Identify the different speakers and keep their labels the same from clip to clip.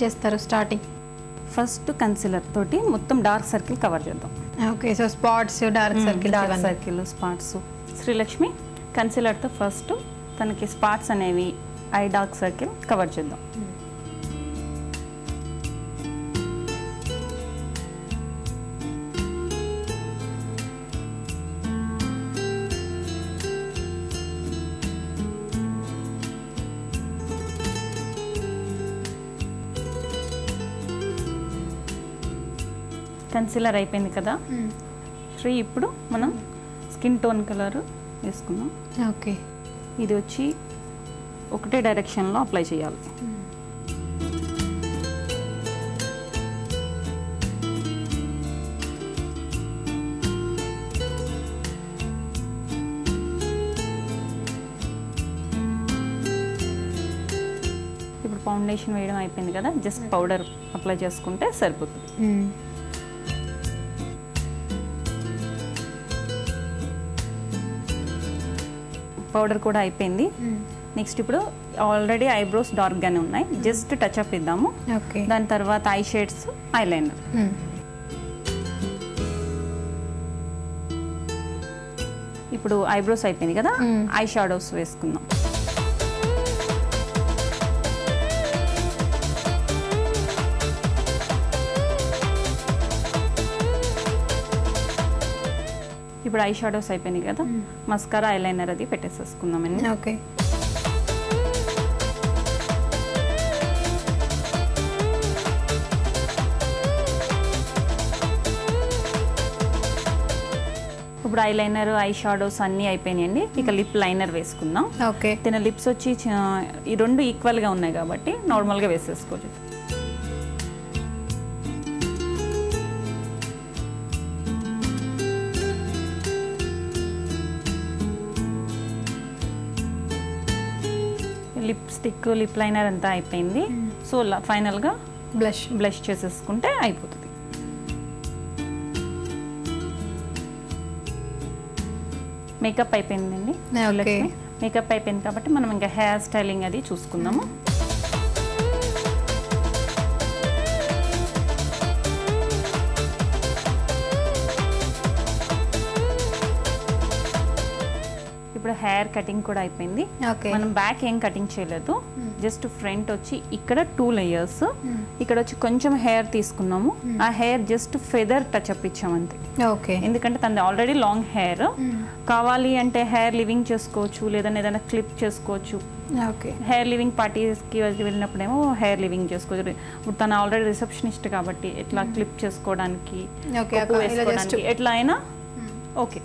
Speaker 1: చేస్తారు starting
Speaker 2: first concealer తోటి మొత్తం డార్క్ సర్కిల్ కవర్ చేద్దాం.
Speaker 1: Okay, so spots dark
Speaker 2: circle spots. Srilakshmi కన్సిలర్తో ఫస్ట్ తనకి స్పాట్స్ అనేవి ఐ డార్క్ సర్కిల్ కవర్ చేద్దాం. కన్సిలర్ అయిపోయింది కదా శ్రీ, ఇప్పుడు మనం స్కిన్ టోన్ కలర్ వేసుకుందాం.
Speaker 1: ఓకే,
Speaker 2: ఇది వచ్చి ఒకటే డైరెక్షన్లో అప్లై చేయాలి. ఇప్పుడు ఫౌండేషన్ వేయడం అయిపోయింది కదా, జస్ట్ పౌడర్ అప్లై చేసుకుంటే సరిపోతుంది. పౌడర్ కూడా అయిపోయింది. నెక్స్ట్ ఇప్పుడు ఆల్రెడీ ఐబ్రోస్ డార్క్ గానే ఉన్నాయి, జస్ట్ టచ్ అప్ ఇద్దాము. దాని తర్వాత ఐ షేడ్స్, ఐ లైనర్. ఇప్పుడు ఐబ్రోస్ అయిపోయింది కదా, ఐ షాడోస్ వేసుకుందాం. ఇప్పుడు ఐ షాడోస్ అయిపోయినాయి కదా, మస్కారా ఐ లైనర్ అది పెట్టేసేసుకుందామండి.
Speaker 1: ఓకే, ఇప్పుడు ఐ లైనర్ ఐ షాడోస్ అన్నీ అయిపోయినాయండి. ఇక లిప్ లైనర్ వేసుకుందాం. ఓకే,
Speaker 2: తిన లిప్స్ వచ్చి ఈ రెండు ఈక్వల్గా ఉన్నాయి కాబట్టి నార్మల్గా వేసేసుకోవచ్చు. లిప్స్టిక్ లిప్ లైనర్ అంతా అయిపోయింది. సో ఫైనల్గా బ్లష్ చేసేసుకుంటే అయిపోతుంది. మేకప్ అయిపోయిందండి. మేకప్ అయిపోయింది కాబట్టి మనం ఇంకా హెయిర్ స్టైలింగ్ అది చూసుకుందాము. ఇప్పుడు హెయిర్ కటింగ్ కూడా అయిపోయింది. మనం బ్యాక్ ఏం కటింగ్ చేయలేదు, జస్ట్ ఫ్రంట్ వచ్చి ఇక్కడ 2 లేయర్స్, ఇక్కడ వచ్చి కొంచెం హెయిర్ తీసుకున్నాము. ఆ hair just feather touch up ఇచ్చాము అంతే. ఎందుకంటే తనది ఆల్రెడీ లాంగ్ హెయిర్, కావాలి అంటే హెయిర్ లివింగ్ చేసుకోవచ్చు, లేదంటే ఏదైనా క్లిప్ చేసుకోవచ్చు. హెయిర్ లివింగ్ పార్టీస్కి వెళ్ళినప్పుడేమో హెయిర్ లివింగ్ చేసుకోవచ్చు. ఇప్పుడు తను ఆల్రెడీ రిసెప్షనిస్ట్ కాబట్టి ఎట్లా క్లిప్ చేసుకోవడానికి, ఎట్లా అయినా ఓకే.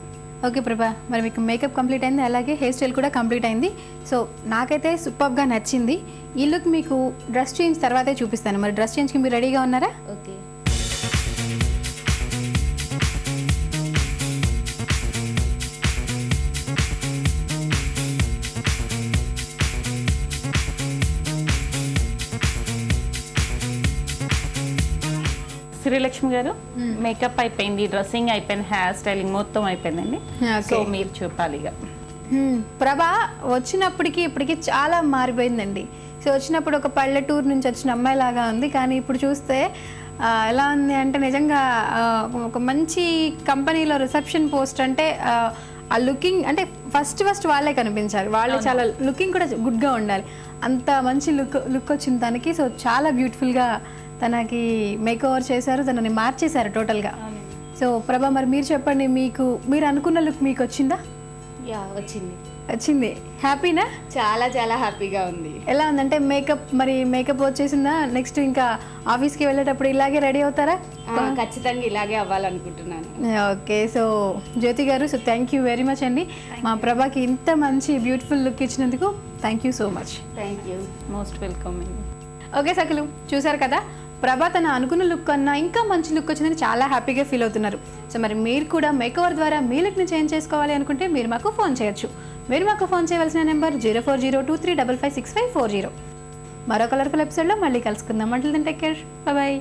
Speaker 1: ఓకే ప్రభా, మరి మీకు మేకప్ కంప్లీట్ అయింది, అలాగే హెయిర్ స్టైల్ కూడా కంప్లీట్ అయింది. సో నాకైతే సూపర్గా నచ్చింది. ఈ లుక్ మీకు డ్రెస్ చేంజ్ తర్వాతే చూపిస్తాను. మరి డ్రెస్ చేంజ్కి మీరు రెడీగా ఉన్నారా?
Speaker 2: ఓకే. శ్రీలక్ష్మి గారు మేకప్ అయిపోయింది, డ్రెస్సింగ్ అయిపోయింది, హెయిర్ స్టైలింగ్ మొత్తం అయిపోయిందండి. సో మీరు చూపాలి. ఇక
Speaker 1: ప్రభా వచ్చినప్పటికి ఇప్పటికి చాలా మారిపోయిందండి. సో వచ్చినప్పుడు ఒక పల్లెటూరు నుంచి వచ్చిన అమ్మాయి లాగా ఉంది, కానీ ఇప్పుడు చూస్తే ఎలా ఉంది అంటే నిజంగా ఒక మంచి కంపెనీలో రిసెప్షన్ పోస్ట్ అంటే ఆ లుకింగ్ అంటే ఫస్ట్ వాళ్ళే కనిపించాలి, వాళ్ళే చాలా లుకింగ్ కూడా గుడ్గా ఉండాలి. అంత మంచి లుక్ వచ్చింది తనకి. సో చాలా బ్యూటిఫుల్గా తనకి మేక్ ఓవర్ చేశారు, తనని మార్చేశారు టోటల్గా. సో ప్రభా, మరి మీరు చెప్పండి, మీరు అనుకున్న లుక్ మీకు వచ్చిందా? వచ్చింది. హ్యాపీనా?
Speaker 3: చాలా చాలా హ్యాపీగా ఉంది.
Speaker 1: ఎలా ఉందంటే మేకప్ వచ్చేసిందా? నెక్స్ట్ ఇంకా ఆఫీస్కి వెళ్ళేటప్పుడు ఇలాగే రెడీ అవుతారా?
Speaker 3: ఖచ్చితంగా ఇలాగే అవ్వాలనుకుంటున్నాను.
Speaker 1: ఓకే, సో జ్యోతి గారు, so thank you very much అండి. మా ప్రభాకి ఇంత మంచి బ్యూటిఫుల్ లుక్ ఇచ్చినందుకు thank you so much.
Speaker 3: Thank you,
Speaker 2: most welcome అండి.
Speaker 1: ఓకే సఖులు, చూసారు కదా, ప్రభా తన అనుకున్న లుక్ కన్నా ఇంకా మంచి లుక్ వచ్చిందని చాలా హ్యాపీగా ఫీల్ అవుతున్నారు. సో మరి మీరు కూడా మేకవర్ ద్వారా మీ లుక్ని చేంజ్ చేసుకోవాలి అనుకుంటే మీరు మాకు ఫోన్ చేయొచ్చు. మీరు మాకు ఫోన్ చేయవలసిన నెంబర్ 040235565540. మరో కలర్ఫుల్ ఎపిసోడ్లో మళ్ళీ కలుసుకుందాం. అంటే టేక్ కేర్, బాయ్.